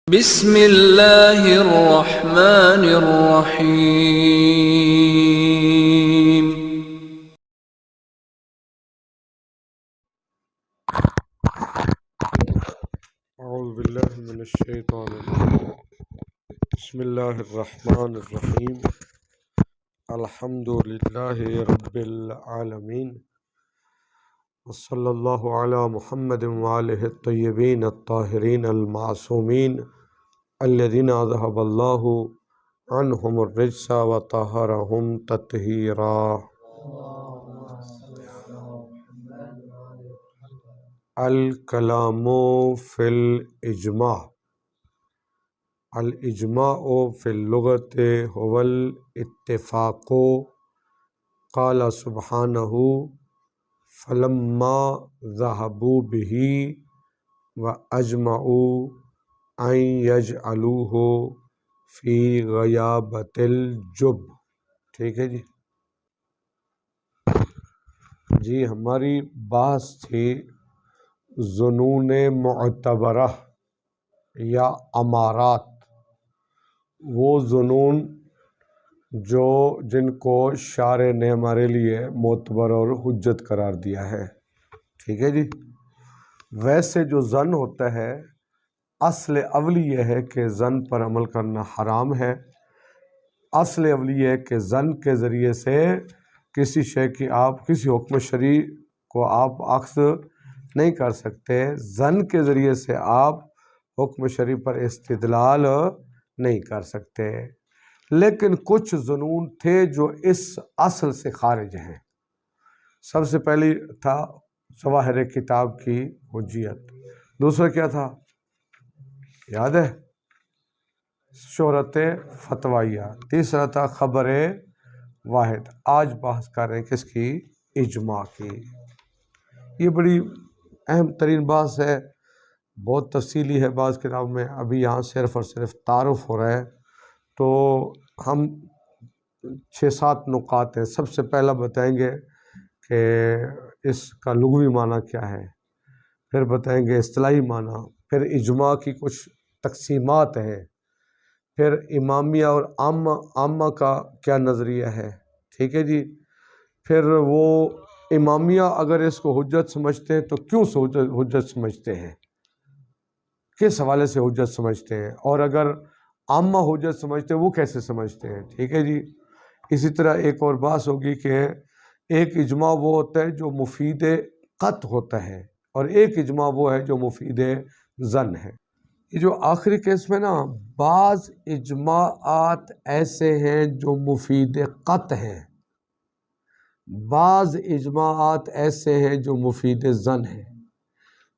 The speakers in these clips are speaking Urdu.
بسم اللہ الرحمن الرحیم۔ اعوذ باللہ من الشیطان الرجیم، بسم اللہ الرحمن الرحیم، الحمد للہ رب العالمین، وصلی اللہ علی محمد وآلہ الطیبین الطاہرین المعصومین الذین اذھب اللہ عنہم الرجس وطہرہم تطہیرا۔ الکلام فی الاجماع۔ الاجماع فی اللغۃ هو الاتفاق، قال سبحانہ فلما ذهبوا به واجمعوا ان یجعلوہ فی غیابۃ الجب۔ ٹھیک ہے جی ہماری بحث تھی ظنون معتبرہ یا امارات، وہ ظنون جن کو شارع نے ہمارے لیے معتبر اور حجت قرار دیا ہے۔ ٹھیک ہے جی، ویسے جو ظن ہوتا ہے اصل اولی یہ ہے کہ ظن پر عمل کرنا حرام ہے۔ اصل اولی یہ ہے کہ ظن کے ذریعے سے کسی شے کی کسی حکم شرعی کو آپ اخذ نہیں کر سکتے، ظن کے ذریعے سے آپ حکم شرعی پر استدلال نہیں کر سکتے۔ لیکن کچھ ظنون تھے جو اس اصل سے خارج ہیں۔ سب سے پہلی تھا ظواہر کتاب کی حجیت، دوسرا کیا تھا یاد ہے؟ شہرت فتویہ، تیسرا تھا خبر واحد۔ آج بحث کر رہے ہیں کس کی؟ اجماع کی۔ یہ بڑی اہم ترین بحث ہے، بہت تفصیلی ہے بعض کتاب میں، ابھی یہاں صرف اور صرف تعارف ہو رہا ہے، تو ہم 6-7 نکات ہیں۔ سب سے پہلا بتائیں گے کہ اس کا لغوی معنی کیا ہے، پھر بتائیں گے اصطلاحی معنی، پھر اجماع کی کچھ تقسیمات ہیں، پھر امامیہ اور عامہ کا کیا نظریہ ہے۔ ٹھیک ہے جی، پھر وہ امامیہ اگر اس کو حجت سمجھتے ہیں تو کیوں حجت سمجھتے ہیں، کس حوالے سے حجت سمجھتے ہیں، اور اگر عامہ حجت سمجھتے ہیں وہ کیسے سمجھتے ہیں۔ ٹھیک ہے جی، اسی طرح ایک اور بات ہوگی کہ ایک اجماع وہ ہوتا ہے جو مفید قطع ہوتا ہے، اور ایک اجماع وہ ہے جو مفید ظن ہے۔ یہ جو آخری کیس میں نا، بعض اجماعات ایسے ہیں جو مفید قطع ہیں، بعض اجماعات ایسے ہیں جو مفید ظن ہیں۔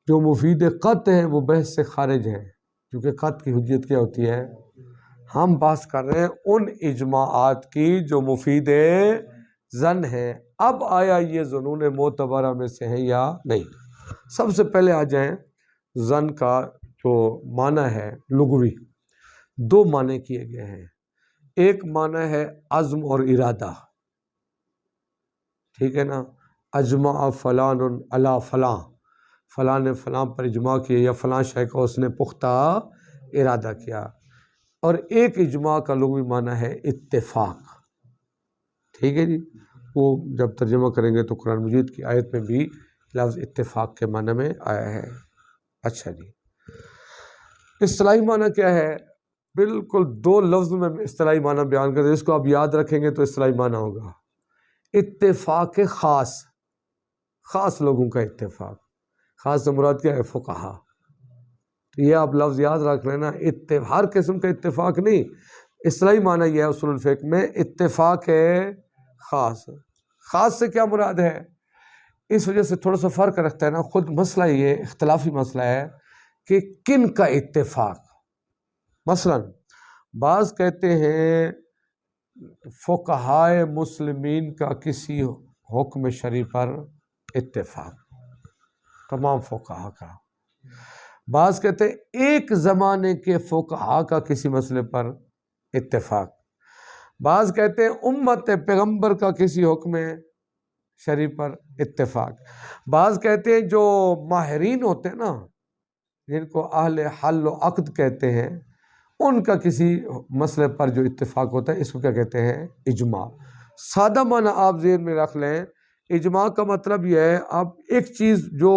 جو مفید قطع ہیں وہ بحث سے خارج ہیں، کیونکہ قطع کی حجت کیا ہوتی ہے؟ ہم بحث کر رہے ہیں ان اجماعات کی جو مفید ظن ہے۔ اب آیا یہ ظنون معتبرہ میں سے ہے یا نہیں؟ سب سے پہلے آ جائیں ظن کا جو معنی ہے لغوی، 2 معنی کیے گئے ہیں۔ ایک معنی ہے عزم اور ارادہ، ٹھیک ہے نا، اجمع فلان علی فلاں، فلاں نے فلاں پر اجماع کیا یا فلاں شے کا اس نے پختہ ارادہ کیا۔ اور ایک اجماع کا لغوی معنی ہے اتفاق۔ ٹھیک ہے جی، وہ جب ترجمہ کریں گے تو قرآن مجید کی آیت میں بھی لفظ اتفاق کے معنی میں آیا ہے۔ اچھا جی، اصطلاحی معنی کیا ہے؟ بالکل 2 لفظ میں اصطلاحی معنی بیان کرتے ہیں، اس کو آپ یاد رکھیں گے تو اصطلاحی معنی ہوگا اتفاق خاص، خاص لوگوں کا اتفاق۔ خاص سے مراد کیا ہے؟ فقہا۔ تو یہ آپ لفظ یاد رکھ لینا، ہر قسم کا اتفاق نہیں، اصطلاحی معنی یہ ہے اصول الفقہ میں اتفاق ہے خاص۔ خاص سے کیا مراد ہے؟ اس وجہ سے تھوڑا سا فرق رکھتا ہے نا، خود مسئلہ یہ اختلافی مسئلہ ہے کہ کن کا اتفاق۔ مثلا بعض کہتے ہیں فقہائے مسلمین کا کسی حکم شرعی پر اتفاق، تمام فقہا کا۔ بعض کہتے ہیں ایک زمانے کے فقہا کا کسی مسئلے پر اتفاق۔ بعض کہتے ہیں امت پیغمبر کا کسی حکم شرعی پر اتفاق۔ بعض کہتے ہیں جو ماہرین ہوتے ہیں نا، جن کو اہل حل و عقد کہتے ہیں، ان کا کسی مسئلے پر جو اتفاق ہوتا ہے اس کو کیا کہتے ہیں؟ اجماع۔ سادہ معنی آپ ذہن میں رکھ لیں، اجماع کا مطلب یہ ہے اب ایک چیز جو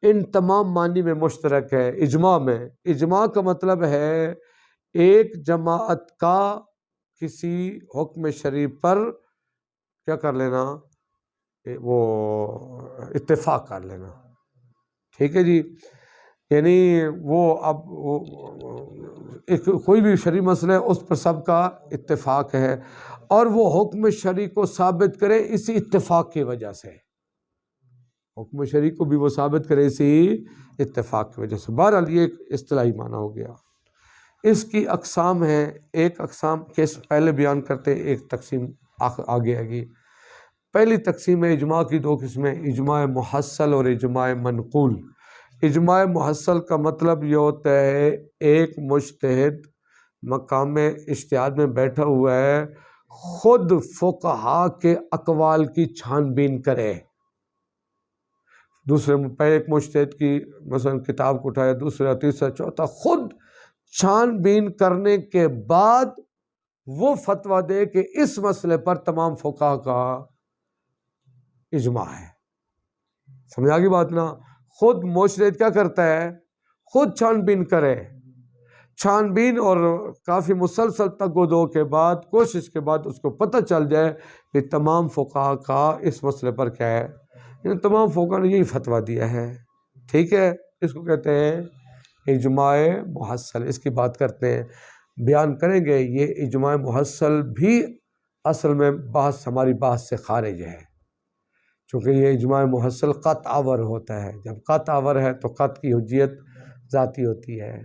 ان تمام معنی میں مشترک ہے اجماع میں، اجماع کا مطلب ہے ایک جماعت کا کسی حکم شرعی پر کیا کر لینا، وہ اتفاق کر لینا، ٹھیک ہے جی۔ یعنی وہ اب ایک کوئی بھی شرعی مسئلہ ہے اس پر سب کا اتفاق ہے، اور وہ حکم شرعی کو ثابت کرے اسی اتفاق کی وجہ سے، حکم شرعی کو بھی وہ ثابت کرے اسی اتفاق کی وجہ سے۔ بہرحال یہ ایک اصطلاحی معنی ہو گیا۔ اس کی اقسام ہیں، ایک اقسام کیس پہلے بیان کرتے، ایک تقسیم آگے آگی۔ پہلی تقسیم ہے اجماع کی دو قسمیں، اجماع محصل اور اجماع منقول۔ اجماع محصل کا مطلب یہ ہوتا ہے ایک مجتہد مقام اجتہاد میں بیٹھا ہوا ہے، خود فقہا کے اقوال کی چھان بین کرے، دوسرے پہلے ایک مجتہد کی مثلا کتاب کو اٹھایا، دوسرا تیسرا چوتھا، خود چھان بین کرنے کے بعد وہ فتویٰ دے کہ اس مسئلے پر تمام فقہا کا اجماع ہے۔ سمجھ آگی بات نا؟ خود مجتہد کیا کرتا ہے؟ خود چھان بین کرے، چھان بین اور کافی مسلسل تگ و دو کے بعد، کوشش کے بعد اس کو پتہ چل جائے کہ تمام فقہا کا اس مسئلے پر کیا ہے، یعنی تمام فقہا نے یہی فتویٰ دیا ہے، ٹھیک ہے، اس کو کہتے ہیں اجماع محصل۔ اس کی بات کرتے ہیں، بیان کریں گے۔ یہ اجماع محصل بھی اصل میں بحث ہماری بحث سے خارج ہے، چونکہ یہ اجماع محصل قطع ور ہوتا ہے۔ جب قطع ور ہے تو قطع کی حجیت ذاتی ہوتی ہے،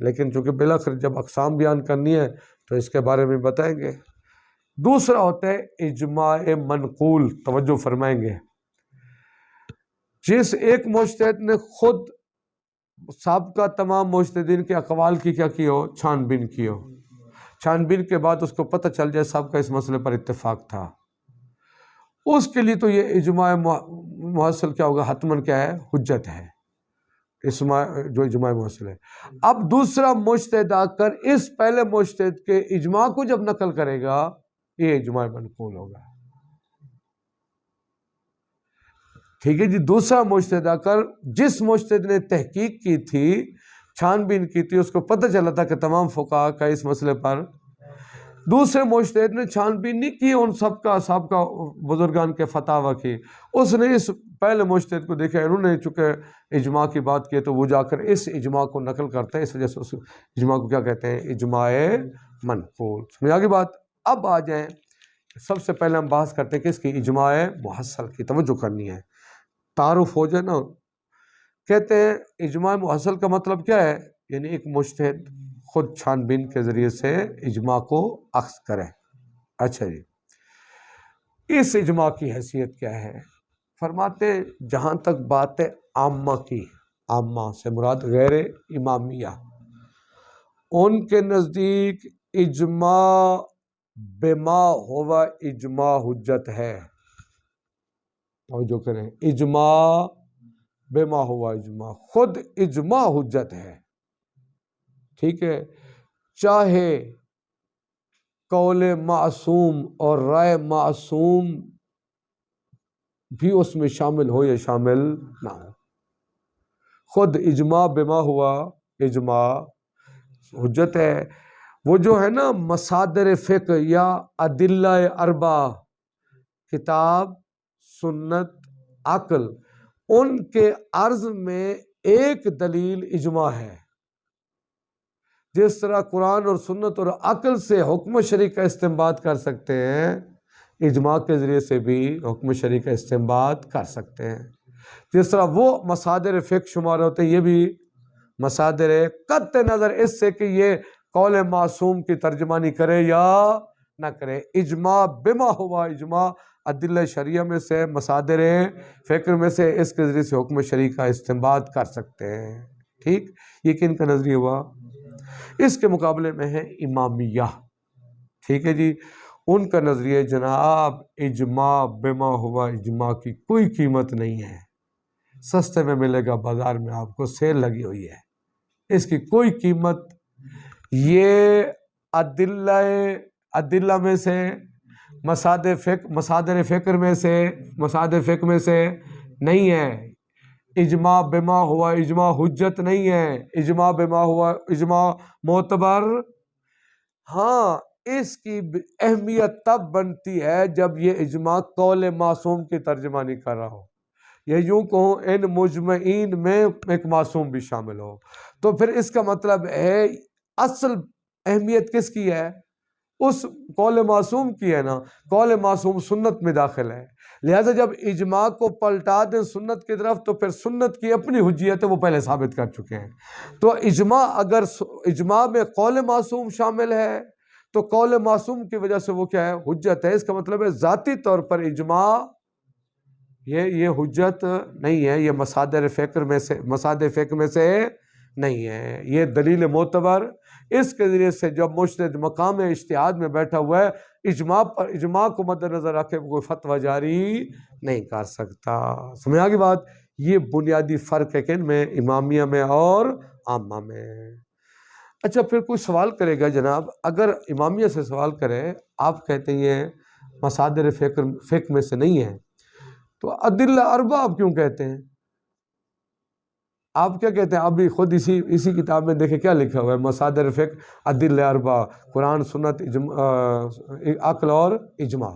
لیکن چونکہ بالآخر جب اقسام بیان کرنی ہے تو اس کے بارے میں بتائیں گے۔ دوسرا ہوتا ہے اجماع منقول، توجہ فرمائیں گے۔ جس ایک مجتہد نے خود سابقہ تمام مجتہدین کے اقوال کی کیا کی ہو، چھان بین کی ہو، چھان بین کے بعد اس کو پتہ چل جائے سب کا اس مسئلے پر اتفاق تھا، اس کے لیے تو یہ اجماع محصل کیا ہوگا، حتماً کیا ہے، حجت ہے، جو اجماع محصل ہے۔ اب دوسرا مجتہد آ کر اس پہلے مجتہد کے اجماع کو جب نقل کرے گا، یہ اجماع منقول ہوگا، ٹھیک ہے جی۔ دوسرا مجتہد آ کر جس مجتہد نے تحقیق کی تھی، چھان بین کی تھی، اس کو پتہ چلا تھا کہ تمام فقہا کا اس مسئلے پر، دوسرے مجتہد نے چھان بین نہیں کی ان سب کا بزرگان کے فتاوی کی، اس نے اس پہلے مجتہد کو دیکھا، انہوں نے چونکہ اجماع کی بات کی تو وہ جا کر اس اجماع کو نقل کرتا ہے، اس وجہ سے اس اجماع کو کیا کہتے ہیں، اجماع منقول۔ سمجھ آگے بات؟ اب آ جائیں، سب سے پہلے ہم بحث کرتے ہیں کہ اس کی اجماع محصل کی، توجہ کرنی ہے، تعارف ہو جائے نا۔ کہتے ہیں اجماع محصل کا مطلب کیا ہے، یعنی ایک مجتہد خود چھان بین کے ذریعے سے اجماع کو اخذ کرے۔ اچھا جی، اس اجماع کی حیثیت کیا ہے؟ فرماتے ہیں جہاں تک بات ہے عامہ کی، عامہ سے مراد غیر امامیہ، ان کے نزدیک اجماع بما ہوا اجماع حجت ہے، اور جو کریں اجماع بما ہوا اجماع، خود اجماع حجت ہے، ٹھیک ہے، چاہے قول معصوم اور رائے معصوم بھی اس میں شامل ہو یا شامل نہ ہو، خود اجماع بما ہوا اجماع حجت ہے۔ وہ جو ہے نا مصادر فقہ یا ادلہ اربع، کتاب، سنت، عقل، ان کے عرض میں ایک دلیل اجماع ہے۔ جس طرح قرآن اور سنت اور عقل سے حکم شرعی کا استنباط کر سکتے ہیں، اجماع کے ذریعے سے بھی حکم شرعی کا استنباط کر سکتے ہیں۔ جس طرح وہ مصادر فقہ شمار ہوتے ہیں، یہ بھی مصادر قطع نظر اس سے کہ یہ قول معصوم کی ترجمانی کرے یا نہ کرے، اجماع بما ہوا اجماع ادلہ شریعہ میں سے، مصادر فقہ میں سے، اس کے ذریعے سے حکم شرعی کا استنباط کر سکتے ہیں، ٹھیک۔ یہ کن کا نظریہ ہوا؟ اس کے مقابلے میں ہے امامیہ، ٹھیک ہے جی، ان کا نظریہ جناب اجماع بما ہوا اجماع کی کوئی قیمت نہیں ہے، سستے میں ملے گا، بازار میں آپ کو سیل لگی ہوئی ہے، اس کی کوئی قیمت یہ ادلہ میں سے مصادر فکر میں سے نہیں ہے. اجماع بما ہوا اجماع حجت نہیں ہے. اجماع بما ہوا اجماع معتبر. ہاں اس کی اہمیت تب بنتی ہے جب یہ اجماع قول معصوم کی ترجمہ نہیں کر رہا ہو، یا یوں کہوں ان مجمعین میں ایک معصوم بھی شامل ہو. تو پھر اس کا مطلب ہے اصل اہمیت کس کی ہے؟ اس قول معصوم کی ہے نا. قول معصوم سنت میں داخل ہے، لہذا جب اجماع کو پلٹا دیں سنت کی طرف تو پھر سنت کی اپنی حجیت ہے وہ پہلے ثابت کر چکے ہیں. تو اگر اجماع میں قول معصوم شامل ہے تو قول معصوم کی وجہ سے وہ کیا ہے؟ حجت ہے. اس کا مطلب ہے ذاتی طور پر اجماع یہ حجت نہیں ہے، یہ مصادر فکر میں سے نہیں ہے، یہ دلیل معتبر. اس کے ذریعے سے جب مجتہد مقام اجتہاد میں بیٹھا ہوا ہے اجماع کو مد نظر رکھے کوئی فتویٰ جاری نہیں کر سکتا. سمجھ آ گئی بات؟ یہ بنیادی فرق ہے کن میں؟ امامیہ میں اور عامہ میں. اچھا پھر کوئی سوال کرے گا جناب، اگر امامیہ سے سوال کرے آپ کہتے ہیں مصادر فقہ میں سے نہیں ہے تو ادلہ اربع آپ کیوں کہتے ہیں؟ آپ کیا کہتے ہیں؟ آپ بھی خود اسی کتاب میں دیکھیں کیا لکھا ہوا ہے، مصادر فقہ ادلہ اربع، قرآن سنت عقل اور اجماع.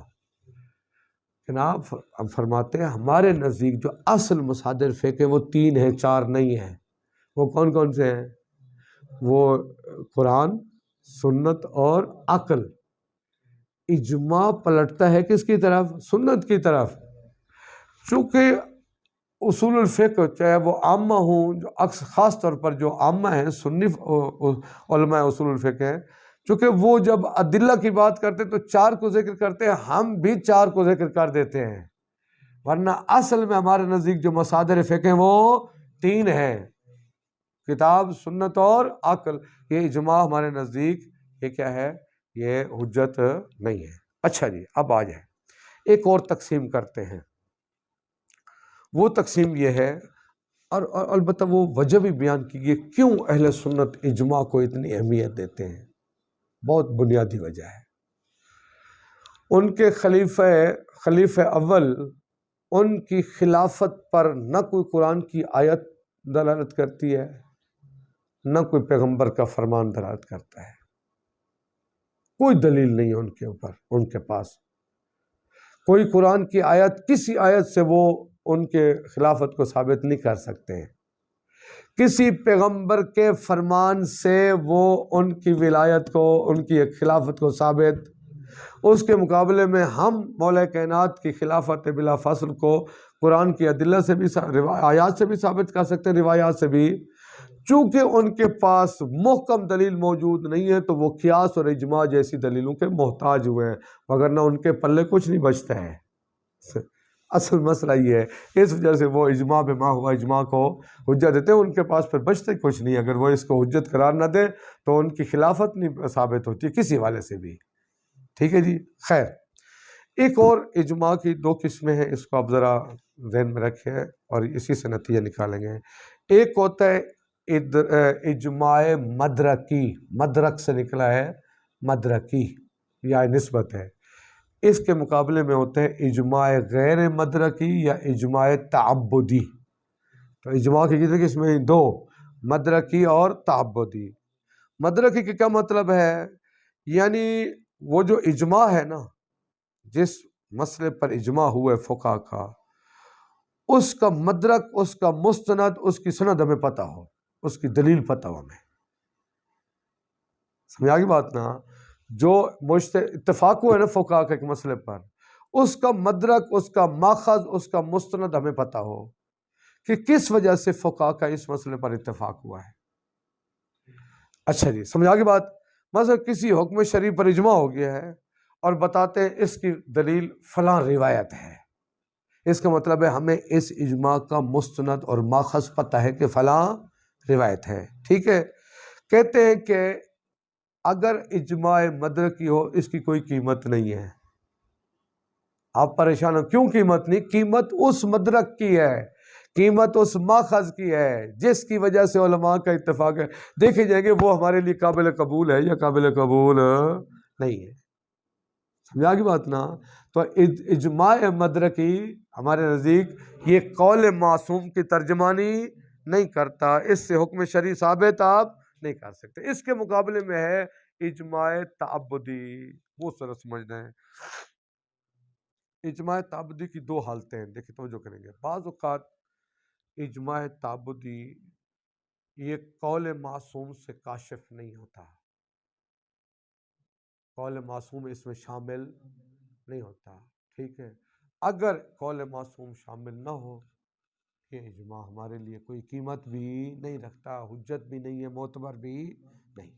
جناب ہم فرماتے ہیں ہمارے نزدیک جو اصل مصادر فقہ وہ 3 ہیں، 4 نہیں ہیں. وہ کون کون سے ہیں؟ وہ قرآن، سنت اور عقل. اجماع پلٹتا ہے کس کی طرف؟ سنت کی طرف. چونکہ اصول الفقہ چاہے وہ عامہ ہوں، جو خاص طور پر جو عامہ ہیں سنی علماء اصول الفقہ ہیں، چونکہ وہ جب ادلہ کی بات کرتے تو 4 کو ذکر کرتے ہیں، ہم بھی 4 کو ذکر کر دیتے ہیں، ورنہ اصل میں ہمارے نزدیک جو مصادر فقہ ہیں وہ 3 ہیں، کتاب، سنت اور عقل. یہ اجماع ہمارے نزدیک یہ کیا ہے؟ یہ حجت نہیں ہے. اچھا جی اب آ جائیں ایک اور تقسیم کرتے ہیں. وہ تقسیم یہ ہے، اور البتہ وہ وجہ بھی بیان کی گئی کیوں اہل سنت اجماع کو اتنی اہمیت دیتے ہیں. بہت بنیادی وجہ ہے. ان کے خلیفہ اول ان کی خلافت پر نہ کوئی قرآن کی آیت دلالت کرتی ہے نہ کوئی پیغمبر کا فرمان دلالت کرتا ہے. کوئی دلیل نہیں ہے ان کے اوپر، ان کے پاس کوئی قرآن کی آیت، کسی آیت سے وہ ان کے خلافت کو ثابت نہیں کر سکتے ہیں. کسی پیغمبر کے فرمان سے وہ ان کی ولایت کو، ان کی خلافت کو ثابت. اس کے مقابلے میں ہم مولا کائنات کی خلافت بلا فصل کو قرآن کی ادلہ سے بھی، آیات سے بھی ثابت کر سکتے ہیں، روایات سے بھی. چونکہ ان کے پاس محکم دلیل موجود نہیں ہے تو وہ قیاس اور اجماع جیسی دلیلوں کے محتاج ہوئے ہیں، وگرنہ ان کے پلے کچھ نہیں بچتا ہے. اصل مسئلہ یہ ہے، اس وجہ سے وہ اجماع بما ہوا اجماع کو حجت دیتے ہیں. ان کے پاس پھر بچتے کچھ نہیں. اگر وہ اس کو حجت قرار نہ دے تو ان کی خلافت نہیں ثابت ہوتی کسی والے سے بھی. ٹھیک ہے جی. خیر، ایک اور اجماع کی 2 قسمیں ہیں، اس کو آپ ذرا ذہن میں رکھیں اور اسی سے نتیجہ نکالیں گے. ایک ہوتا ہے اجماع مدرکی، مدرک سے نکلا ہے مدرکی، یا نسبت ہے. اس کے مقابلے میں ہوتے ہیں اجماع غیر مدرکی یا اجماع تعبدی. تو اجماع کی کتنی قسمیں ہیں؟ 2، مدرکی اور تعبدی. مدرکی کا کیا مطلب ہے؟ یعنی وہ جو اجماع ہے نا، جس مسئلے پر اجماع ہوئے فقہا کا، اس کا مدرک، اس کا مستند، اس کی سند ہمیں پتہ ہو، اس کی دلیل پتہ ہو ہمیں. سمجھ آ گئی بات نا؟ جو اتفاق ہوا ہے نا فقہا کے ایک مسئلے پر، اس کا مدرک، اس کا ماخذ، اس کا مستند ہمیں پتہ ہو کہ کس وجہ سے فقہا کا اس مسئلے پر اتفاق ہوا ہے. اچھا جی سمجھ آ گئی بات؟ مثلا کسی حکم شرعی پر اجماع ہو گیا ہے اور بتاتے ہیں اس کی دلیل فلاں روایت ہے. اس کا مطلب ہے ہمیں اس اجماع کا مستند اور ماخذ پتہ ہے کہ فلاں روایت ہے. ٹھیک ہے. کہتے ہیں کہ اگر اجماع مدرکی ہو اس کی کوئی قیمت نہیں ہے. آپ پریشان ہو کیوں قیمت نہیں؟ قیمت اس مدرک کی ہے قیمت اس ماخذ کی ہے جس کی وجہ سے علماء کا اتفاق ہے، دیکھے جائیں گے وہ ہمارے لیے قابل قبول ہے یا قابل قبول نہیں ہے۔ سمجھا کی بات نا؟ تو اجماع مدرکی ہمارے نزدیک یہ قول معصوم کی ترجمانی نہیں کرتا، اس سے حکم شرعی ثابت آپ نہیں کر سکتے۔ اس کے مقابلے میں ہے اجماع تعبدی، وہ سر سمجھنا ہے۔ اجماع تعبدی کی دو حالتیں ہیں، دیکھیں توجہ کریں گے۔ بعض اوقات اجماع تعبدی یہ قول معصوم سے کاشف نہیں ہوتا، قول معصوم اس میں شامل نہیں ہوتا، ٹھیک ہے۔ اگر قول معصوم شامل نہ ہو یہ اجماع ہمارے لیے کوئی قیمت بھی نہیں رکھتا، حجت بھی نہیں ہے، معتبر بھی نہیں۔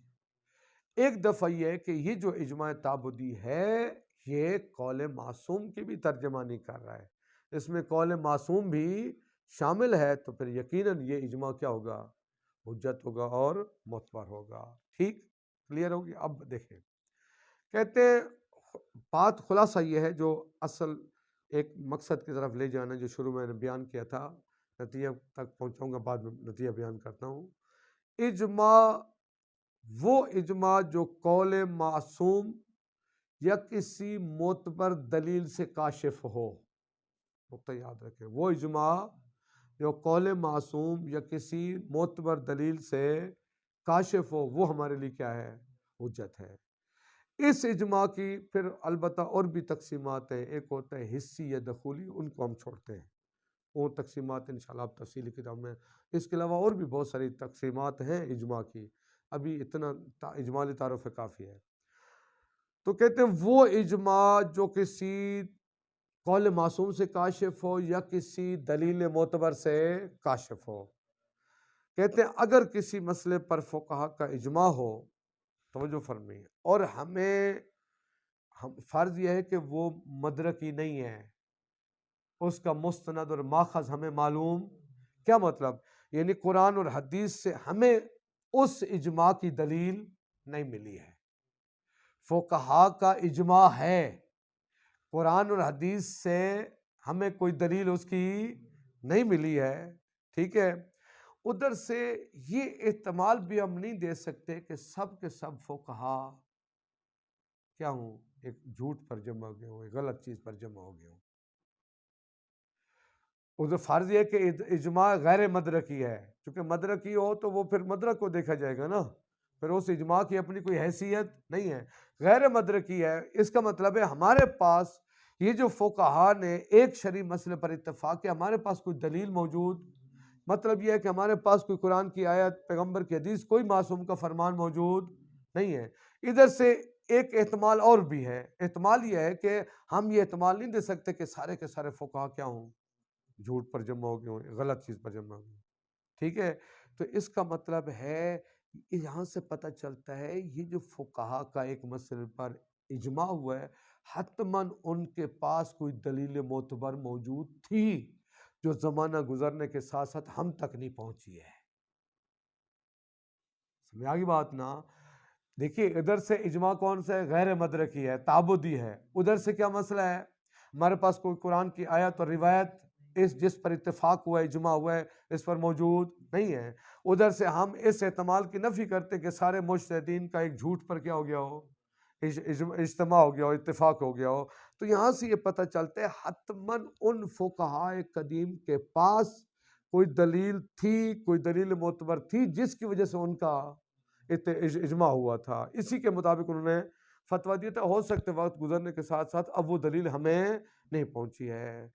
ایک دفعہ یہ ہے کہ یہ جو اجماع تعبدی ہے یہ قول معصوم کی بھی ترجمانی کر رہا ہے، اس میں قول معصوم بھی شامل ہے، تو پھر یقیناً یہ اجماع کیا ہوگا؟ حجت ہوگا اور معتبر ہوگا۔ ٹھیک کلیئر ہوگی؟ اب دیکھیں، کہتے ہیں بات خلاصہ یہ ہے، جو اصل ایک مقصد کی طرف لے جانا جو شروع میں نے بیان کیا تھا، نتیجہ تک پہنچاؤں گا، بعد میں نتیجہ بیان کرتا ہوں۔ اجماع وہ اجماع جو قول معصوم یا کسی معتبر دلیل سے کاشف ہو، نقطہ یاد رکھیں، وہ اجماع جو قول معصوم یا کسی معتبر دلیل سے کاشف ہو وہ ہمارے لیے کیا ہے؟ حجت ہے۔ اس اجماع کی پھر البتہ اور بھی تقسیمات ہیں، ایک ہوتا ہے حسی یا دخولی، ان کو ہم چھوڑتے ہیں، وہ تقسیمات انشاءاللہ آپ تفصیلی کتاب میں، اس کے علاوہ اور بھی بہت ساری تقسیمات ہیں اجماع کی، ابھی اتنا اجمالی تعارف کافی ہے۔ تو کہتے ہیں وہ اجماع جو کسی قول معصوم سے کاشف ہو یا کسی دلیل معتبر سے کاشف ہو، کہتے ہیں اگر کسی مسئلے پر فقہا کا اجماع ہو، توجہ فرمائیے، اور ہمیں فرض یہ ہے کہ وہ مدرکی نہیں ہے، اس کا مستند اور ماخذ ہمیں معلوم، کیا مطلب؟ یعنی قرآن اور حدیث سے ہمیں اس اجماع کی دلیل نہیں ملی ہے، فقہا کا اجماع ہے، قرآن اور حدیث سے ہمیں کوئی دلیل اس کی نہیں ملی ہے، ٹھیک ہے۔ ادھر سے یہ احتمال بھی ہم نہیں دے سکتے کہ سب کے سب فقہا کیا ہوں، ایک جھوٹ پر جمع ہو گئے ہوں، ایک غلط چیز پر جمع ہو گئے ہوں۔ ادھر فرض یہ کہ اجماع غیر مدرکی ہے، چونکہ مدرکی ہو تو وہ پھر مدرک کو دیکھا جائے گا نا، پھر اس اجماع کی اپنی کوئی حیثیت نہیں ہے، غیر مدرکی ہے۔ اس کا مطلب ہے ہمارے پاس یہ جو فقہا نے ایک شرعی مسئلے پر اتفاق ہے، ہمارے پاس کوئی دلیل موجود، مطلب یہ ہے کہ ہمارے پاس کوئی قرآن کی آیت، پیغمبر کی حدیث، کوئی معصوم کا فرمان موجود نہیں ہے۔ ادھر سے ایک احتمال اور بھی ہے، احتمال یہ ہے کہ ہم یہ احتمال نہیں دے سکتے کہ سارے کے سارے فقہا کیا ہوں، جھوٹ پر جمع ہو گئے ہوں، غلط چیز پر جمع ہو گئے ہوں، ٹھیک ہے۔ تو اس کا مطلب ہے یہاں سے پتہ چلتا ہے یہ جو فقہا کا ایک مسئلے پر اجماع ہوا ہے، حتماً ان کے پاس کوئی دلیل معتبر موجود تھی جو زمانہ گزرنے کے ساتھ ساتھ ہم تک نہیں پہنچی ہے۔ سمجھ آگی بات نا؟ دیکھیے ادھر سے اجماع کون سا ہے؟ غیر مدرکی ہے، تعبدی ہے۔ ادھر سے کیا مسئلہ ہے؟ ہمارے پاس کوئی قرآن کی آیت اور روایت جس پر اتفاق ہوا ہے، اجماع ہوا ہے، اس پر موجود نہیں ہے۔ ادھر سے ہم اس احتمال کی نفی کرتے کہ سارے مجتہدین کا ایک جھوٹ پر کیا ہو گیا ہو، اجتماع ہو گیا ہو، اتفاق ہو گیا ہو۔ تو یہاں سے یہ پتہ چلتا ہے حتماً ان فقہاء قدیم کے پاس کوئی دلیل تھی، کوئی دلیل معتبر تھی جس کی وجہ سے ان کا اجماع ہوا تھا، اسی کے مطابق انہوں نے فتویٰ دیا تھا۔ ہو سکتے وقت گزرنے کے ساتھ ساتھ اب وہ دلیل ہمیں نہیں پہنچی ہے۔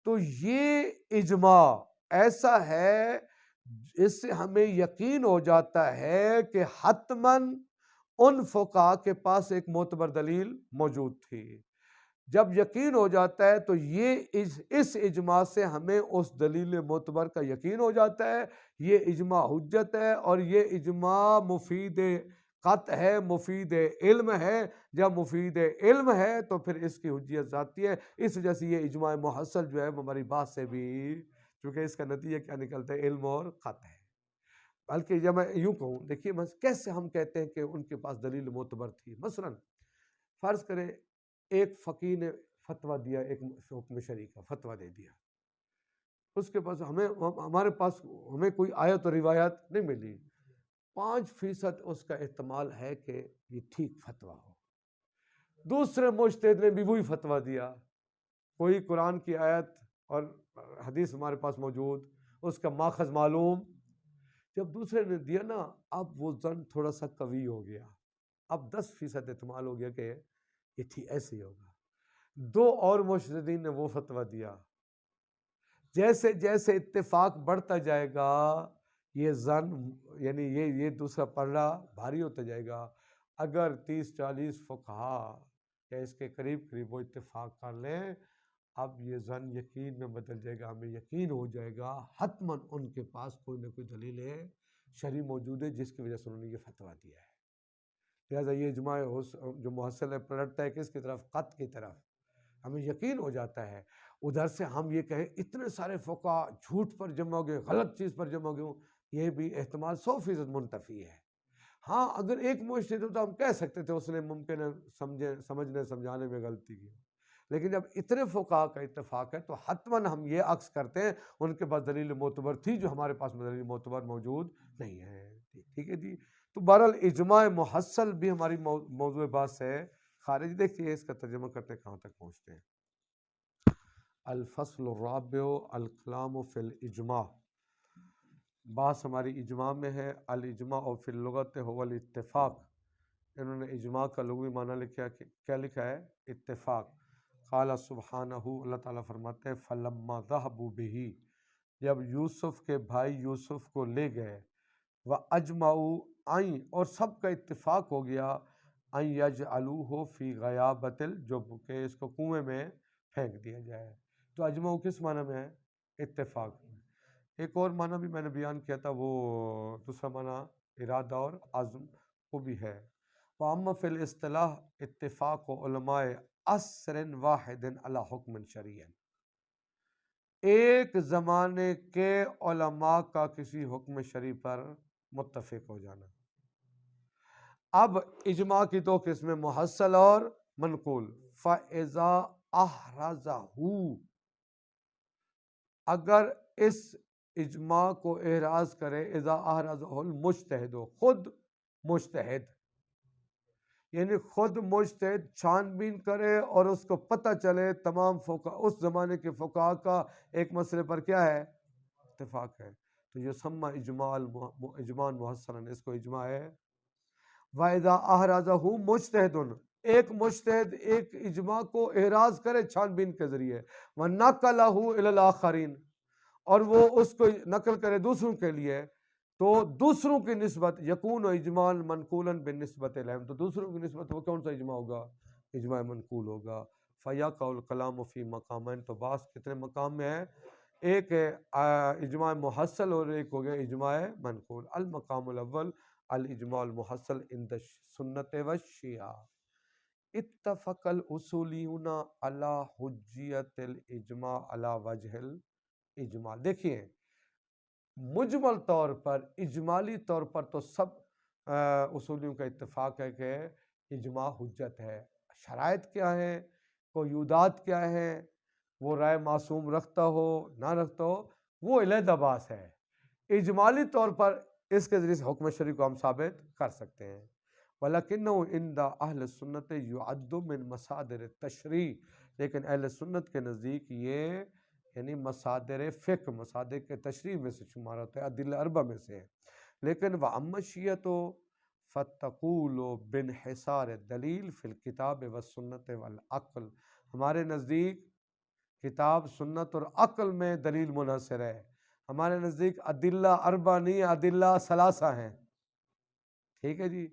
تو یہ اجماع ایسا ہے اس سے ہمیں یقین ہو جاتا ہے کہ حتماً ان فقہاء کے پاس ایک معتبر دلیل موجود تھی۔ جب یقین ہو جاتا ہے تو یہ اس اجماع سے ہمیں اس دلیل معتبر کا یقین ہو جاتا ہے، یہ اجماع حجت ہے، اور یہ اجماع مفید قطع ہے، مفید علم ہے۔ جب مفید علم ہے تو پھر اس کی حجیت ذاتی ہے۔ اس وجہ سے یہ اجماع محصل جو ہے ہماری بات سے بھی، چونکہ اس کا نتیجہ کیا نکلتا ہے؟ علم اور قطع ہے۔ بلکہ جب میں یوں کہوں، دیکھیے کیسے ہم کہتے ہیں کہ ان کے پاس دلیل معتبر تھی۔ مثلا فرض کریں ایک فقیہ نے فتویٰ دیا، ایک حکم شرعی کا فتویٰ دے دیا، اس کے پاس ہمارے پاس ہمیں کوئی آیت و روایت نہیں ملی، 5% اس کا احتمال ہے کہ یہ ٹھیک فتویٰ ہو۔ دوسرے مجتہد نے بھی وہی فتویٰ دیا، کوئی قرآن کی آیت اور حدیث ہمارے پاس موجود، اس کا ماخذ معلوم، جب دوسرے نے دیا نا، اب وہ ظن تھوڑا سا قوی ہو گیا، اب 10% احتمال ہو گیا کہ یہ ایسے ہی ہوگا۔ 2 اور مجتہدین نے وہ فتویٰ دیا۔ جیسے جیسے اتفاق بڑھتا جائے گا یہ ظن، یعنی یہ دوسرا پلڑا بھاری ہوتا جائے گا۔ اگر 30-40 فقہا یا اس کے قریب وہ اتفاق کر لیں، اب یہ ظن یقین میں بدل جائے گا، ہمیں یقین ہو جائے گا حتماً ان کے پاس کوئی نہ کوئی دلیل ہے شرعی موجود ہے جس کی وجہ سے انہوں نے یہ فتویٰ دیا ہے۔ لہٰذا یہ اجماع جو محصل ہے پلٹتا ہے کس کی طرف؟ قط کی طرف، ہمیں یقین ہو جاتا ہے۔ ادھر سے ہم یہ کہیں اتنے سارے فقہا جھوٹ پر جمع ہو گئے، غلط چیز پر جمع ہو گئے، یہ بھی احتمال 100% منتفی ہے۔ ہاں اگر ایک مجتہد ہو تو ہم کہہ سکتے تھے اس نے ممکن ہے سمجھنے سمجھانے میں غلطی کی، لیکن جب اتنے فقہا کا اتفاق ہے تو حتماً ہم یہ عکس کرتے ہیں ان کے پاس دلیل معتبر تھی جو ہمارے پاس دلیل معتبر موجود نہیں ہے۔ ٹھیک ہے جی، تو بہرحال اجماع محصل بھی ہماری موضوع بحث سے خارج۔ دیکھیے اس کا ترجمہ کرتے کہاں تک پہنچتے ہیں۔ الفصل الرابع الکلام فی الاجماع، بحث ہماری اجماع میں ہے۔ الاجماع فی اللغت هو الاتفاق، انہوں نے اجماع کا لغوی معنی لکھا ہے، کیا لکھا ہے؟ اتفاق۔ قال سبحانہ، اللہ تعالیٰ فرماتے ہیں فلما ذهبوا به، جب یوسف کے بھائی یوسف کو لے گئے، وَأَجْمَعُوا آئیں اور سب کا اتفاق ہو گیا، أَن يَجْعَلُوهُ فِي غَيَابَتِ الْجُبِّ، کہ اس کو کنویں میں پھینک دیا جائے۔ تو اجماع کس معنی میں ہے؟ اتفاق میں۔ ایک اور معنی بھی میں نے بیان کیا تھا، وہ دوسرا معنی ارادہ اور عزم وہ بھی ہے۔ وَأَمَّا فِي الْاصْطِلَاحِ اتفاق علماء عصر واحد علی حکم شرعی، ایک زمانے کے علماء کا کسی حکم شرعی پر متفق ہو جانا۔ اب اجماع کی تو قسم محصل اور منقول۔ فَإِذَا أَحْرَزَهُ، اگر اس اجماع کو احراز کرے، اذا احرزہ المجتہد، خود مجتہد، یعنی خود مجتہد چھان بین کرے اور اس کو پتہ چلے تمام اس زمانے کے فقہا کا ایک مسئلے پر کیا ہے؟ اتفاق ہے، تو یہ سمّا اجماع محصلا، اس کو اجماع ہے۔ وَإِذَا أَحْرَزَهُ مُجْتَهِدٌ، ایک مجتہد ایک اجماع کو احراز کرے چھان بین کے ذریعے، وَنَقَلَهُ إِلَى الْآخَرِينَ، اور وہ اس کو نقل کرے دوسروں کے لیے، تو دوسروں کی نسبت یکون اجماع منقولا بالنسبت الیہم، تو دوسروں کی نسبت وہ کون سا اجماع ہوگا؟ اجماع منقول ہوگا۔ فَيَقَعُ الْكَلَامُ فِي مَقَامَيْنِ، تو بحث کتنے مقام میں ہے؟ ایک ہے اجماع محصل اور ایک ہو گیا اجماع منقول۔ المقام الاول الاجماع المحصل عند السنت والشیعہ، اتفق الاصولیون علی حجیت الاجماع علی وجہ الاجماع۔ دیکھیے مجمل طور پر، اجمالی طور پر تو سب اصولیوں کا اتفاق ہے کہ اجماع حجت ہے۔ شرائط کیا ہے، قیودات کیا ہے، وہ رائے معصوم رکھتا ہو نہ رکھتا ہو، وہ علیحدہ بحث ہے۔ اجمالی طور پر اس کے ذریعے سے حکم شرعی کو ہم ثابت کر سکتے ہیں۔ وَلَكِنَّهُ عِنْدَ أَهْلِ السُّنَّةِ يُعَدُّ مِن مَصَادِرِ التَّشْرِيعِ، لیکن اہل سنت کے نزدیک یہ یعنی مصادر فقہ، مصادر کے تشریع میں سے شمار ہوتا ہے، ادلہ اربع میں سے ہے۔ لیکن وَأَمَّا الشِّیعَةُ فَتَقُولُ بِانْحِصَارِ الدَّلِیلِ فِی الْکِتَابِ وَالسُّنَّةِ وَالْعَقْلِ، ہمارے نزدیک کتاب، سنت اور عقل میں دلیل منحصر ہے۔ ہمارے نزدیک ادلہ اربع نہیں، ادلہ ثلاثہ ہیں۔ ٹھیک ہے جی،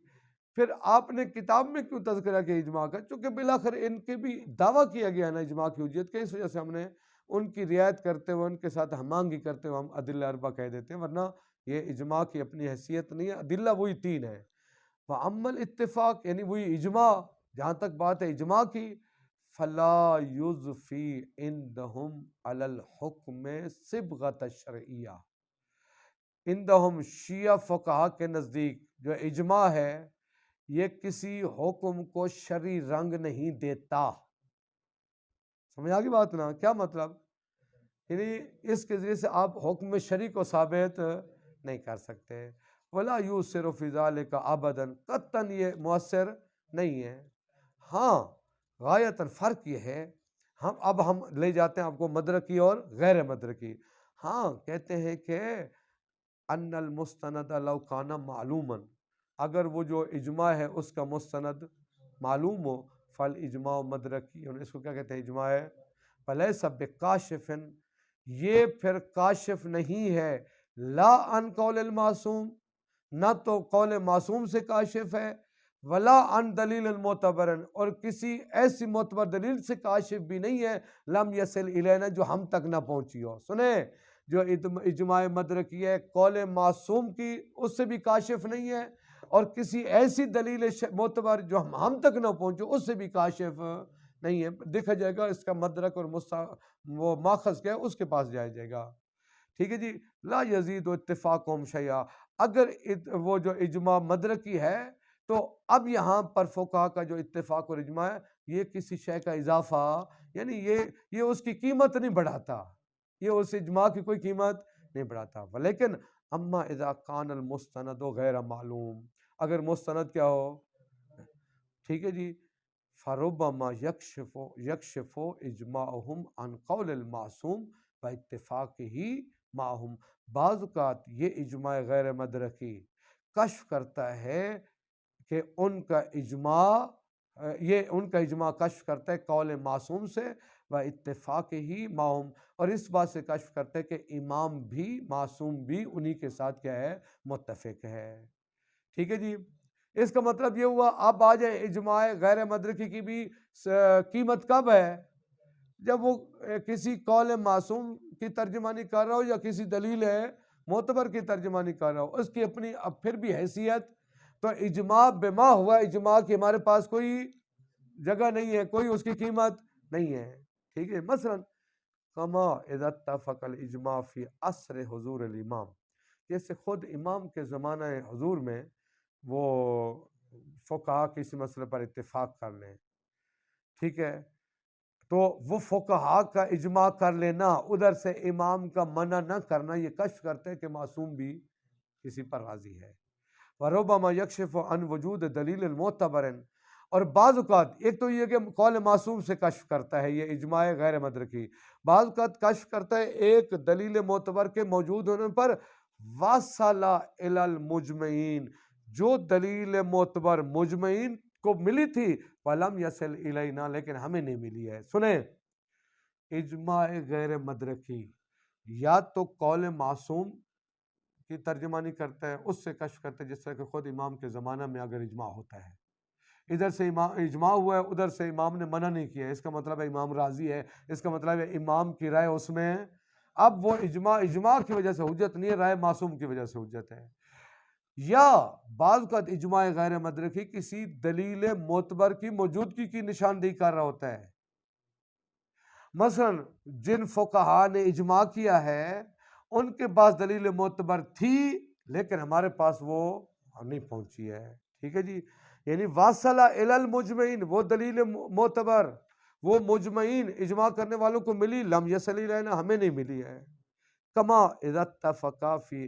پھر آپ نے کتاب میں کیوں تذکرہ کیا اجماع کا؟ چونکہ بالآخر ان کے بھی دعویٰ کیا گیا نا اجماع کی حجیت کا، اس وجہ سے ہم نے ان کی رعایت کرتے ہوئے، ان کے ساتھ ہم آہنگی کرتے ہوئے ہم ادلہ اربع کہہ دیتے ہیں، ورنہ یہ اجماع کی اپنی حیثیت نہیں ہے، ادلہ وہی 3 ہے۔ وَأَمَّا الاتفاق، یعنی وہی اجماع، جہاں تک بات ہے اجماع کی، فَلَا يُضْفِي عِنْدَهُمْ عَلَى الْحُكْمِ صِبْغَةَ الشَّرْعِيَّةِ، عندہم شیعہ فقہا کے نزدیک جو اجماع ہے یہ کسی حکم کو شرعی رنگ نہیں دیتا۔ سمجھ آگئی بات نا؟ کیا مطلب؟ یعنی اس کے ذریعے سے آپ حکم شرعی کو ثابت نہیں کر سکتے. ولا یؤثر فی ذلک ابدا، قطعاً یہ مؤثر نہیں ہے. ہاں غایتاً فرق یہ ہے، ہم لے جاتے ہیں آپ کو مدرکی اور غیر مدرکی. ہاں کہتے ہیں کہ ان المستند لو کان معلوما، اگر وہ جو اجماع ہے اس کا مستند معلوم ہو، فل اجماع مدرکی، اس کو کیا کہتے ہیں اجماع ہے، فلیس بکاشف، یہ پھر کاشف نہیں ہے، لا ان قول المعصوم، نہ تو قول معصوم سے کاشف ہے، ولا ان دلیل المعتبر، اور کسی ایسی معتبر دلیل سے کاشف بھی نہیں ہے، لم یصل الینا، جو ہم تک نہ پہنچی ہو. سنیں، جو اجماع مدرکی ہے قول معصوم کی، اس سے بھی کاشف نہیں ہے، اور کسی ایسی دلیل معتبر جو ہم تک نہ پہنچو اس سے بھی کاشف نہیں ہے. دیکھا جائے گا اس کا مدرک اور وہ ماخذ کیا ہے، اس کے پاس جایا جائے گا. ٹھیک ہے جی. لا یزید اتفاقہم شیئا، اگر وہ جو اجماع مدرکی ہے تو اب یہاں پر فقہا کا جو اتفاق اور اجماع ہے یہ کسی شے کا اضافہ، یعنی یہ اس کی قیمت نہیں بڑھاتا، یہ اس اجماع کی کوئی قیمت نہیں بڑھاتا. ولیکن اما اذا کان المستند غیر معلوم، اگر مستند کیا ہو، ٹھیک ہے جی، فربما یکشف اجماعہم عن قول المعصوم باتفاقہ معہم، بعض اوقات یہ اجماع غیر مدرکی کشف کرتا ہے کہ ان کا اجماع کشف کرتا ہے قول معصوم سے، و اتفاق ہی معہم، اور اس بات سے کشف کرتا ہے کہ امام بھی معصوم بھی انہی کے ساتھ کیا ہے، متفق ہے. ٹھیک ہے جی. اس کا مطلب یہ ہوا اب آ جائے اجماع غیر مدرکی کی بھی قیمت کب ہے، جب وہ کسی قول معصوم کی ترجمانی کر رہا ہو یا کسی دلیل معتبر کی ترجمانی کر رہا ہو، اس کی اپنی اب پھر بھی حیثیت. تو اجماع بما ہوا، اجماع کی ہمارے پاس کوئی جگہ نہیں ہے، کوئی اس کی قیمت نہیں ہے. ٹھیک ہے. مثلا کما اذا اتفق الاجماع فی عصر حضور الامام، جیسے خود امام کے زمانہ حضور میں وہ فقہا کسی مسئلے پر اتفاق کر لیں. ٹھیک ہے. تو وہ فقہا کا اجماع کر لینا، ادھر سے امام کا منع نہ کرنا، یہ کشف کرتے ہیں کہ معصوم بھی کسی پر راضی ہے. وربما یکشف عن وجود دلیل المعتبر، اور بعض اوقات ایک تو یہ کہ قول معصوم سے کشف کرتا ہے یہ اجماع غیر مدرکی، بعض اوقات کشف کرتا ہے ایک دلیل معتبر کے موجود ہونے پر واصل الی المجمعین، جو دلیل معتبر مجمعین کو ملی تھی، ولم یصل الینا، لیکن ہمیں نہیں ملی ہے. سنیں، اجماع غیر مدرکی یا تو قول معصوم کی ترجمانی کرتا ہے، اس سے کشف کرتا ہے، جس طرح کہ خود امام کے زمانہ میں اگر اجماع ہوتا ہے، ادھر سے اجماع ہوا ہے، ادھر سے امام نے منع نہیں کیا ہے، اس کا مطلب ہے امام راضی ہے، اس کا مطلب ہے امام کی رائے اس میں، اب وہ اجماع کی وجہ سے حجت نہیں ہے، رائے معصوم کی وجہ سے حجت ہے. یا بعض کا اجماع غیر مدرکی کسی دلیل معتبر کی موجودگی کی نشاندہی کر رہا ہوتا ہے. مثلا جن فقہا نے اجماع کیا ہے ان کے پاس دلیل معتبر تھی، لیکن ہمارے پاس وہ نہیں پہنچی ہے. ٹھیک ہے جی. یعنی واصلہ الی المجمعین، وہ دلیل معتبر وہ مجمعین اجماع کرنے والوں کو ملی، لم یصل الینا، ہمیں نہیں ملی ہے. کما اذا اتفقا فی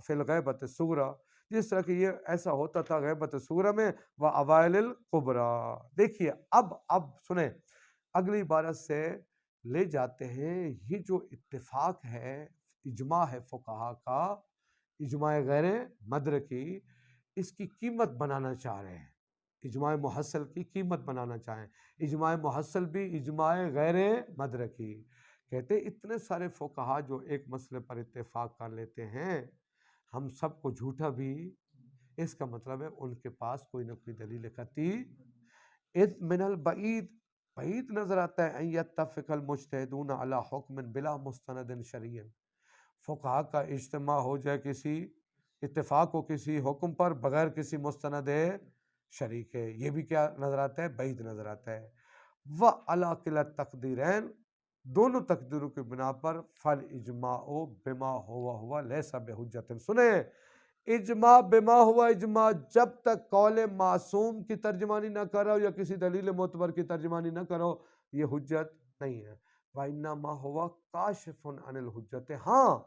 الغیبۃ الصغریٰ، جس طرح کہ یہ ایسا ہوتا تھا غیبت صغریٰ میں، و اوائل الکبریٰ. دیکھیے اب سنیں، اگلی عبارت سے لے جاتے ہیں یہ جو اتفاق ہے، اجماع ہے فقہا کا، اجماع غیر مدرکی، اس کی قیمت بنانا چاہ رہے ہیں، اجماع محصل کی قیمت بنانا چاہیں. اجماع محصل بھی اجماع غیر مدرکی. کہتے اتنے سارے فقہا جو ایک مسئلے پر اتفاق کر لیتے ہیں، ہم سب کو جھوٹا بھی، اس کا مطلب ہے ان کے پاس کوئی نہ کوئی دلیل قطعی. اذ من البعید، بعید نظر آتا ہے ان یتفق المجتہدون علی حکم بلا مستند شرعی، فقہا کا اجتماع ہو جائے، کسی اتفاق ہو کسی حکم پر بغیر کسی مستند شرعی کے، یہ بھی کیا نظر آتا ہے، بعید نظر آتا ہے. وعلی کلا التقدیرین، دونوں تقدیروں کی بنا پر فل اجماع بما ہوا لیس بحجت. سنیں، اجماع بما ہوا، اجماع جب تک قول معصوم کی ترجمانی نہ کرو یا کسی دلیل معتبر کی ترجمانی نہ کرو، یہ حجت نہیں ہے. وَإِنَّمَا هُوَ کاشف عن الحجت، ہاں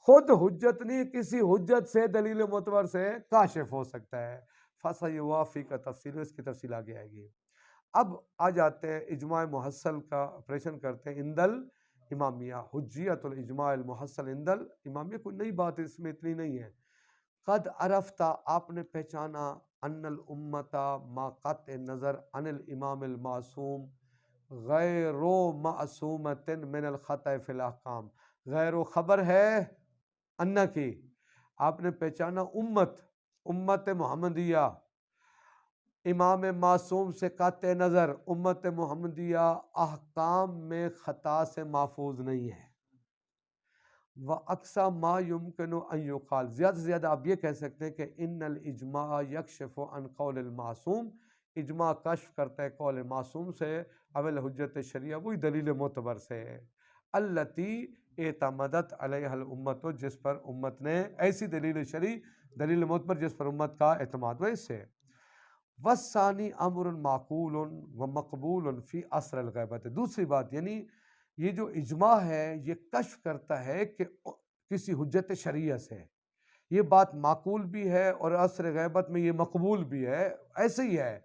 خود حجت نہیں، کسی حجت سے دلیل معتبر سے کاشف ہو سکتا ہے۔ فَسَيُوَافِي کا تفصیل، اس کی تفصیل آگے آئے گی۔ اب آ جاتے ہیں اجماع محصل کا آپریشن کرتے ہیں اندل امامیہ، حجیت الاجماع المحصل اندل امامیہ۔ کوئی نئی بات اس میں اتنی نہیں ہے۔ قد عرفتا، آپ نے پہچانا، ان الامتا ما قطع نظر عن الامام المعصوم غیر معصومت من الخطأ فی الاحکام، غیر و خبر ہے انا کی، آپ نے پہچانا امت محمدیہ امام معصوم سے قطع نظر، امت محمدیہ احکام میں خطا سے محفوظ نہیں ہے۔ وَأَقْصَى مَا يُمْكِنُ أَن يُقَالَ، زیادہ سے زیادہ آپ یہ کہہ سکتے ہیں کہ ان الاجماع یکشف عن قول المعصوم، اجماع کشف کرتا ہے قول معصوم سے، اول حجت شریعہ، وہی دلیل معتبر سے، التی اعتمدت علیہ الامت، جس پر امت نے، ایسی دلیل شرعی دلیل معتبر جس پر امت کا اعتماد ہوا، اس سے۔ والثانی امر معقول و مقبول فی عصر الغیبت، دوسری بات یعنی یہ جو اجماع ہے یہ کشف کرتا ہے کہ کسی حجت شرعیہ سے، یہ بات معقول بھی ہے اور عصر غیبت میں یہ مقبول بھی ہے، ایسے ہی ہے۔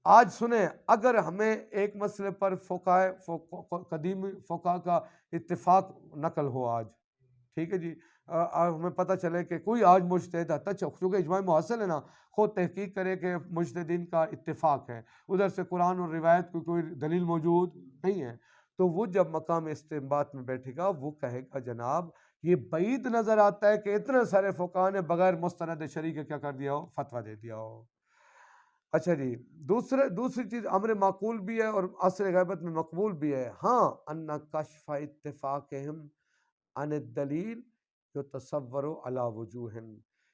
آج سنیں، اگر ہمیں ایک مسئلے پر قدیم فقہ کا اتفاق نقل ہو آج، ٹھیک ہے جی، ہمیں پتہ چلے کہ کوئی آج مجتہد ہے، چونکہ اجماع محصل ہے نا، خود تحقیق کرے کہ مجتہدین کا اتفاق ہے، ادھر سے قرآن اور روایت کی کوئی دلیل موجود نہیں ہے، تو وہ جب مقام استنباط میں بیٹھے گا وہ کہے گا جناب یہ بعید نظر آتا ہے کہ اتنے سارے فقہاء نے بغیر مستند شرعی کے کیا کر دیا ہو، فتویٰ دے دیا ہو۔ اچھا جی، دوسری چیز امر معقول بھی ہے اور عصر غیبت میں مقبول بھی ہے، ہاں ان کشف اتفاقہم عن الدلیل یتصور علی وجوہ،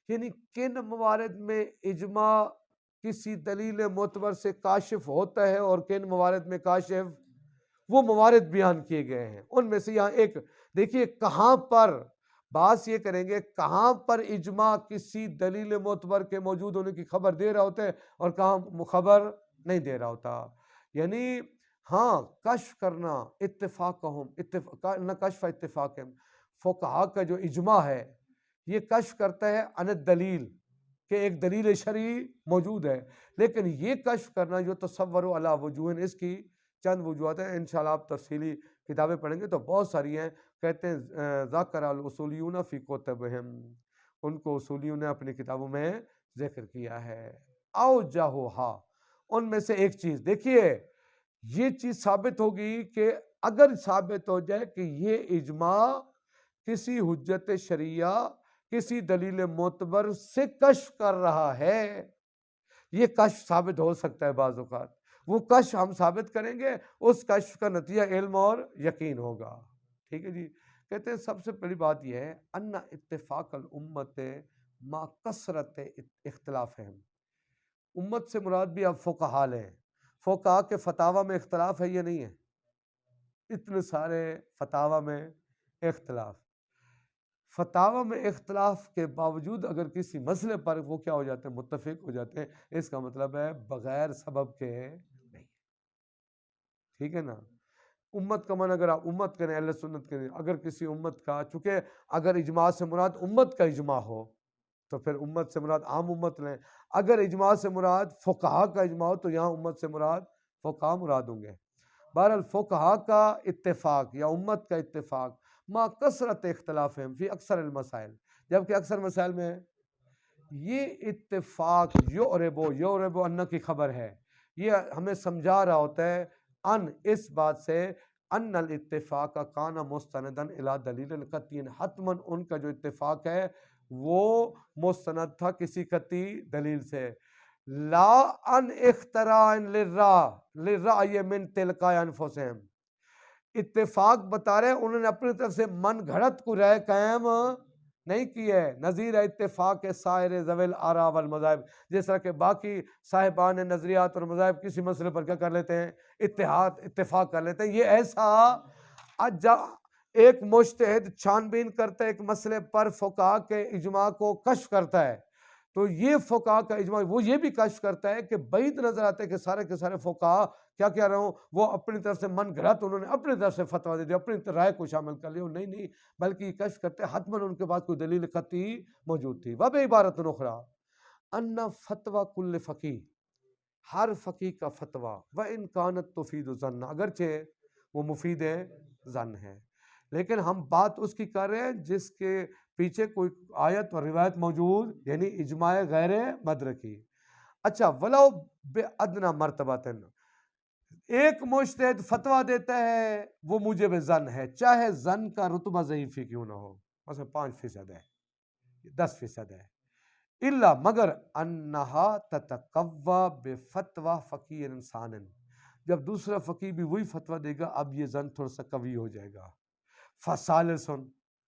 یعنی کن موارد میں اجماع کسی دلیل معتبر سے کاشف ہوتا ہے اور کن موارد میں کاشف، وہ موارد بیان کیے گئے ہیں، ان میں سے یہاں ایک دیکھیے کہاں پر بات یہ کریں گے، کہاں پر اجماع کسی دلیل معتبر کے موجود ہونے کی خبر دے رہا ہوتا ہے اور کہاں خبر نہیں دے رہا ہوتا، یعنی ہاں کشف کرنا کشف اتفاقہم، فقہاء کا جو اجماع ہے یہ کشف کرتا ہے عن الدلیل کہ ایک دلیل شرعی موجود ہے، لیکن یہ کشف کرنا جو تصور علی وجوہ، اس کی چند وجوہات ہیں، انشاءاللہ آپ تفصیلی کتابیں پڑھیں گے تو بہت ساری ہیں۔ کہتے ہیں ذکر الاصولیون فی کتبہم، ان کو اصولیوں نے اپنی کتابوں میں ذکر کیا ہے۔ اوجہھا، ان میں سے ایک چیز دیکھیے، یہ چیز ثابت ہوگی کہ اگر ثابت ہو جائے کہ یہ اجماع کسی حجت شرعیہ کسی دلیل معتبر سے کشف کر رہا ہے، یہ کشف ثابت ہو سکتا ہے بعض اوقات، وہ کشف ہم ثابت کریں گے، اس کشف کا نتیجہ علم اور یقین ہوگا، ٹھیک ہے جی۔ کہتے ہیں سب سے پہلی بات یہ ہے ان اتفاق الامت ما کثرت اختلافہم، امت سے مراد بھی اب فقہاء ہیں، فقہاء کے فتاویٰ میں اختلاف ہے یا نہیں ہے، اتنے سارے فتاویٰ میں اختلاف، فتاویٰ میں اختلاف کے باوجود اگر کسی مسئلے پر وہ کیا ہو جاتے ہیں، متفق ہو جاتے ہیں، اس کا مطلب ہے بغیر سبب کے نہیں، ٹھیک ہے نا۔ امت کا من اگر آپ امت کریں، اہل سنت کریں، اگر کسی امت کا، چونکہ اگر اجماع سے مراد امت کا اجماع ہو تو پھر امت سے مراد عام امت لیں، اگر اجماع سے مراد فقہاء کا اجماع ہو تو یہاں امت سے مراد فقہاء مراد ہوں گے۔ بہرحال فقہاء کا اتفاق یا امت کا اتفاق ما کثرت اختلافہم فی اکثر المسائل، جبکہ اکثر مسائل میں یہ اتفاق یورب ان کی خبر ہے، یہ ہمیں سمجھا رہا ہوتا ہے ان اس بات سے ان الاتفاق کان مستندا الی دلیل قطعی، حتماً ان کا جو اتفاق ہے وہ مستند تھا کسی قطعی دلیل سے، لا ان اختراع للرأی من تلقاء انفسہم، اتفاق بتا رہے انہوں نے اپنی طرف سے من گھڑت کو رائے قائم نہیں کی ہے، نظیر اتفاق سائر ذوی الاراء والمذاہب، جس طرح کہ باقی صاحبان نظریات اور مذاہب کسی مسئلے پر کیا کر لیتے ہیں، اتفاق کر لیتے ہیں، یہ ایسا ایک مجتہد چھان بین کرتا ہے ایک مسئلے پر، فقہاء کے اجماع کو کشف کرتا ہے، تو یہ فقہا کا اجماع وہ یہ بھی کشف کرتا ہے کہ بعید نظر آتا ہے کہ سارے کے سارے فقہا کیا کہہ رہا ہوں وہ اپنی طرف سے من گھڑت انہوں نے اپنی طرف سے فتویٰ دے دیا، اپنی رائے کو شامل کر لیا، نہیں بلکہ یہ کشف کرتے ہیں حتماً ان کے پاس کوئی دلیل قطعی موجود تھی۔ وبعبارۃ اخری ان فتویٰ کل فقیہ، ہر فقیہ کا فتویٰ وان کانت تفید الظن، اگرچہ وہ مفید ظن ہے، لیکن ہم بات اس کی کر رہے ہیں جس کے پیچھے کوئی آیت اور روایت موجود، یعنی اجماع غیر مدرکی۔ اچھا، ولو بادنا مرتبتن، ایک مجتہد فتویٰ دیتا ہے وہ موجب ظن ہے، چاہے ظن کا رتبہ ضعیف ہی کیوں نہ ہو، مثلا 5% ہے، 10% ہے، الا مگر انہا تتقوی بفتوی فقیہ انسان، جب دوسرا فقیہ بھی وہی فتویٰ دے گا اب یہ ظن تھوڑا سا قوی ہو جائے گا۔ فثالث،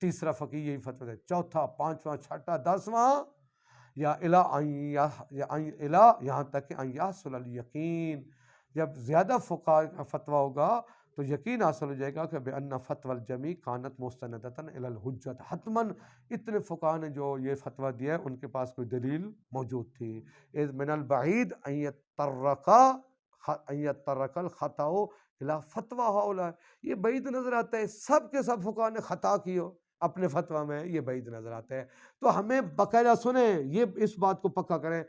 تیسرا فقیہ یہی فتویٰ دے، چوتھا، پانچواں، چھٹا، 10واں، یا یہاں تک کہ ان یحصل الیقین، جب زیادہ فقہاء کا فتویٰ ہوگا تو یقین حاصل ہو جائے گا کہ بأن فتوی الجمیع کانت مستندۃ الی الحجۃ، حتماً اتنے فقہاء نے جو یہ فتویٰ دیا ہے ان کے پاس کوئی دلیل موجود تھی۔ اذ من البعید ان یتطرق الخطأ الی فتوی ہؤلاء، یہ بعید نظر آتا ہے سب کے سب فقہاء نے خطا کی ہو اپنے فتویٰ میں، یہ بعید نظر آتا ہے۔ تو ہمیں باقاعدہ سنیں، یہ اس بات کو پکا کریں،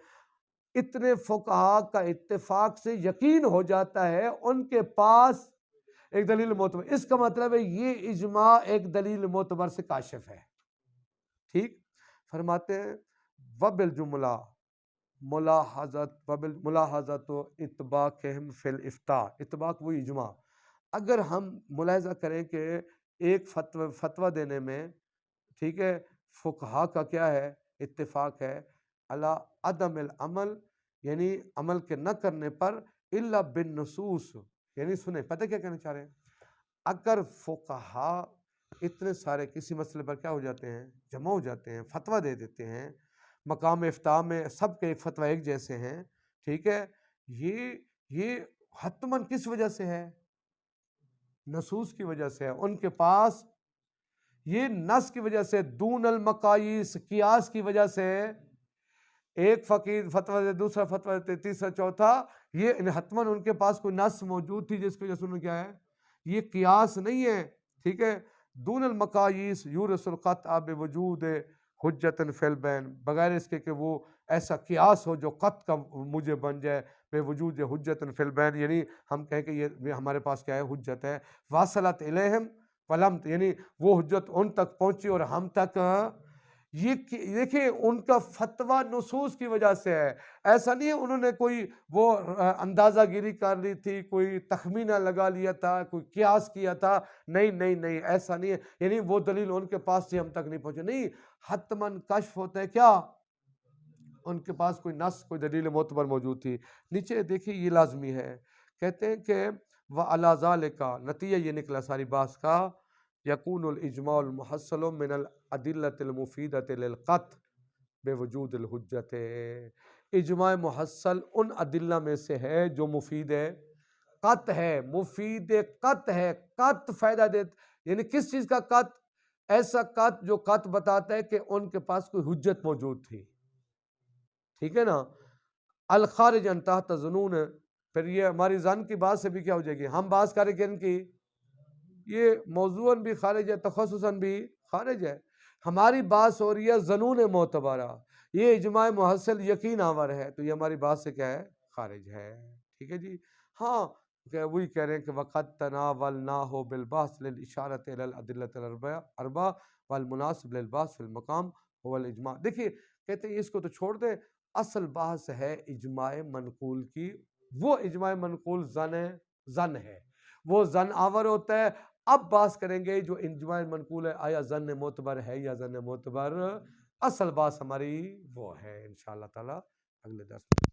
اتنے فقہاء کا اتفاق سے یقین ہو جاتا ہے ان کے پاس ایک دلیل معتبر، اس کا مطلب ہے یہ اجماع ایک دلیل معتبر سے کاشف ہے۔ ٹھیک، فرماتے ہیں وبالجملہ ملاحظت و اتباقہم فی الافتاء، اتباق وہی اجماع، اگر ہم ملاحظہ کریں کہ ایک فتویٰ دینے میں، ٹھیک ہے، فقہاء کا کیا ہے، اتفاق ہے، علی عدم العمل، یعنی عمل کے نہ کرنے پر، الا بالنصوص، یعنی سنیں پتہ کیا کہنا چاہ رہے ہیں، اگر فقہاء اتنے سارے کسی مسئلے پر کیا ہو جاتے ہیں، جمع ہو جاتے ہیں، فتویٰ دے دیتے ہیں، مقام افتاء میں سب کے فتویٰ ایک جیسے ہیں، ٹھیک ہے، یہ حتماً کس وجہ سے ہے، نصوص کی وجہ سے ہے، ان کے پاس یہ نص کی وجہ سے، دون المقاییس، قیاس کی وجہ سے، ایک فقیر فتویٰ دے، دوسرا فتویٰ دیتے، تیسرا چوتھا، یہ حتماً ان کے پاس کوئی نص موجود تھی جس کی وجہ سے انہوں نے کیا ہے، یہ قیاس نہیں ہے، ٹھیک ہے، دون المقاییس یورث القطع بوجود حجت فی البین، بغیر اس کے کہ وہ ایسا قیاس ہو جو قطع کا مجھے بن جائے، بے وجود حجت فی البین، یعنی ہم کہیں کہ یہ ہمارے پاس کیا ہے، حجت ہے، واصلت الیہم فلم، یعنی وہ حجت ان تک پہنچی اور ہم تک، یہ دیکھیں ان کا فتویٰ نصوص کی وجہ سے ہے، ایسا نہیں ہے انہوں نے کوئی وہ اندازہ گیری کر لی تھی، کوئی تخمینہ لگا لیا تھا، کوئی قیاس کیا تھا، نہیں ایسا نہیں ہے، یعنی وہ دلیل ان کے پاس سے ہم تک نہیں پہنچے، نہیں، حتماً کشف ہوتا ہے کیا، ان کے پاس کوئی نص، کوئی دلیل معتبر موجود تھی۔ نیچے دیکھیے یہ لازمی ہے، کہتے ہیں کہ وَعَلَى ذَلِكَ، نتیجہ یہ نکلا ساری بات کا، یکون الاجماع المحصل من الادلۃ المفیدۃ للقطع بوجود الحجت، اجماع محصل ان ادلہ میں سے ہے جو مفید قطع ہے، مفید قطع ہے، قطع فائدہ دیتا، یعنی کس چیز کا قطع، ایسا قطع جو قطع بتاتا ہے کہ ان کے پاس کوئی حجت موجود تھی، ٹھیک ہے نا، الخارج عن تحت ظنون، پھر یہ ہماری ظن کی بات سے بھی کیا ہو جائے گی، ہم بات کریں کہ ان کی یہ موضوعاً بھی خارج ہے، تخصصاً بھی خارج ہے، ہماری بات ہو رہی ہے ظنون معتبرہ، یہ اجماع محصل یقین آور ہے، تو یہ ہماری بات سے کیا ہے، خارج ہے، ٹھیک ہے جی، ہاں وہی کہہ رہے ہیں کہ وقت تناولناہ بالبحث للاشارۃ الی الادلۃ الاربعہ والمناسب للبحث فی المقام هو الاجماع، دیکھیے کہتے ہیں اس کو تو چھوڑ دیں، اصل بحث ہے اجماع منقول کی، وہ اجماع منقول ظن ہے، وہ ظن آور ہوتا ہے، اب بات کریں گے جو اجماع منقول ہے آیا ظن معتبر ہے یا ظن معتبر، اصل بات ہماری وہ ہے انشاءاللہ تعالی اگلے درس میں۔